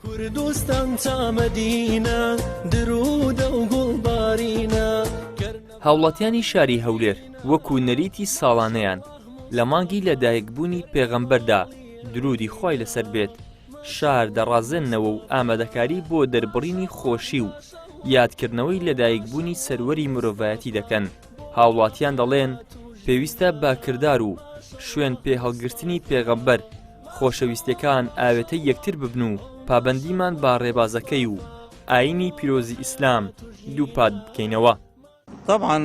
کوردستان تا مدینە درودە و گوڵبارینە. هاوڵاتیانی شاری هەولێر وەکو نەریتی ساڵانەیان لە مانگی لەدایکبوونی پێغەمبەردا درودی خۆی لەسەر بێت شار دەڕازێننەوە و ئامادەکاری بۆ دەربڕینی خۆشی و یادکردنەوەی لەدایکبوونی سەروەری مرۆڤایەتی دەکەن. هاوڵاتیان دەڵێن پێویستە باکردار و شوێن پێهەڵگرتنی پێغەمبەر خۆشەویستەکان ئاوێتە یەکتر ببن و پابەندیمان با ڕێبازەکەی و ئاینی پیرۆزی ئیسلام دووپات بکەینەوە. طبعا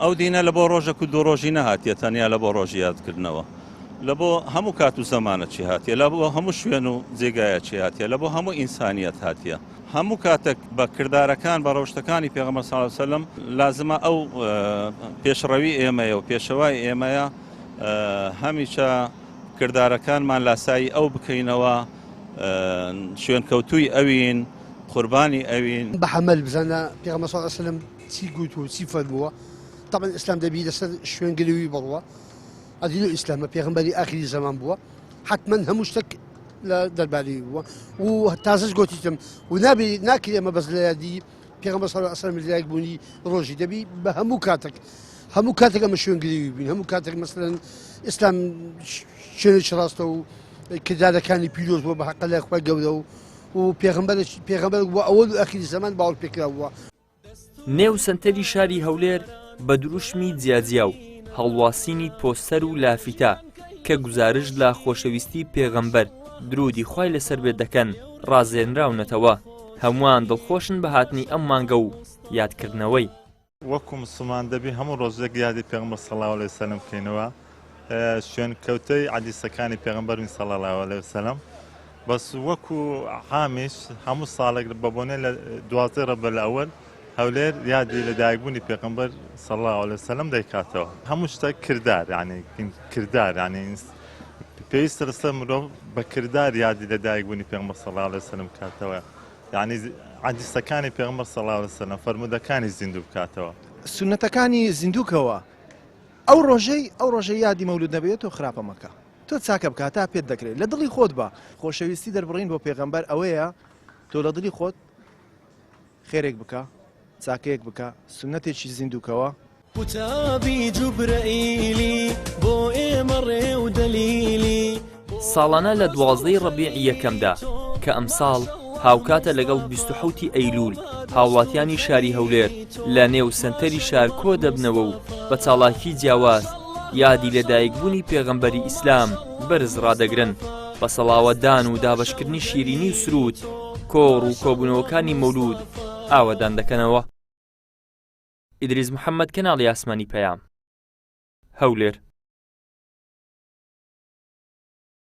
ئەو دینە لە بۆ ڕۆژێک و دوو ڕۆژی نەهاتیە تەنیا لە بۆ ڕۆژی یادکردنەوە، لە بۆ هەموو کات و زەمانەی هاتیە، لە بۆ هەموو شوێن و جێگایەکی هاتیە، لە بۆ هەموو ئینسانیەت هاتیە. هەموو کاتێک بە کردارەکان بە ڕۆشتەکانی پێغەمبەر صلی الله علیه و سلم لازمە ئەو پێشڕەوی ئێمەیە و پێشەوای ئێمەیە هەمیشە کردارەکانمان لاسایی ئەو بکەینەوە، شوێنکەوتووی ئەوین، قوربانی ئەوین. بە حەمەل بزانە پێغەمبەر صلی الله علیه و سلم چی گوت و چی فەرمووە. طبعا ئیسلام دەبی لەسەر شوێنگرەوی بڕوە، ئەدین و ئیسلامە پێغەمبەری ئاخری زەمان بووە، حتمما هەموو شتێک لە دەربارەی بووە و تازەش گوتیتم و ناکرێ ئەمە بەس لە یادی پێغەمبەر صلی الله علیه و سلم لەدایک بوونی ڕۆژی دەبی بە هەموو کاتێک ئەمە شوێنگرەوی بین، هەموو کاتێک مەسەلەن ئیسلام شوێنێکی ڕاستە و کردارەکانی پیرۆز بووە بە حەقە لای خوای گەورە و پێغەمبەر بووە ئەوەل و ئاخری زەمان باوەڕ پێکرا بووە. نێو سنتەری شاری هەولێر بە دروشمی جیاجیا و هەڵواسینی پۆستەر و لافیتە کە گزارش لە خۆشەویستی پێغەمبەر درودی خوای لەسەر بێت دەکەن ڕازێنراونەتەوە. هەمووان دڵخۆشن بە هاتنی ئەم مانگە و یادکردنەوەی. وەکو مسلمان دەبی هەموو ڕۆژێک یادی پێغەمبەر صلی الله علیه و سلم بکەینەوە، شوێنکەوتەی حەدیسەکانی پێغەمبەری صلی الله علیه و سلم. بەس وەکو عامیش هەموو ساڵێک بە بۆنێ لە 12 ڕەبیع ئەوەل هەولێر یادی لەدایکبوونی پێغەمبەر صلی الله علیه و سلم دەیکاتەوە. هەموو شتێک کردار یعنی پێویستە لەسەر مرۆڤ بە کردار یادی لەدایکبوونی پێغەمبەر صلی الله علیه و سلم بکاتەوە، یعنی حەدیسەکانی پێغەمبەر صلی الله علیه و سلم فەرمودەکانی زیندوو بکاتەوە، سونەتەکانی زیندووکەوە. ئەو ڕۆژەی یادی مەولود نەبێتەوە خراپە مەکە، تۆ چاکە بکە تا پێت دەکرێت، لە دڵی خۆت بە خۆشەویستی دەربڕین بۆ پێغەمبەر ئەوەیە تۆ لە دڵی خۆت خێرێک بکە، چاکەیەک بکە، سونەتێکی زیندووکەوە. قوتابی جوبرەئیلی بۆ ئێمە ڕێ و دەلیلی. ساڵانە لە 12 ڕەبیعی یەکەمدا کە ئەمساڵ هاوکاتە لەگەڵ 27 ئەیلول هاوڵاتیانی شاری هەولێر لە نێو سنتەری شار کۆ دەبنەوە و بە چاڵاکی جیاواز یادی لەدایکبوونی پێغەمبەری ئیسلام بەرز ڕادەگرن بە سەڵاوەتدان و دابەشکردنی شیرینی و سرود کۆڕ و کۆبوونەوەکانی مەولود ئاوەدان دەکەنەوە. ئیدریس محەممەد، کەناڵی ئاسمانی پەیام، هەولێر.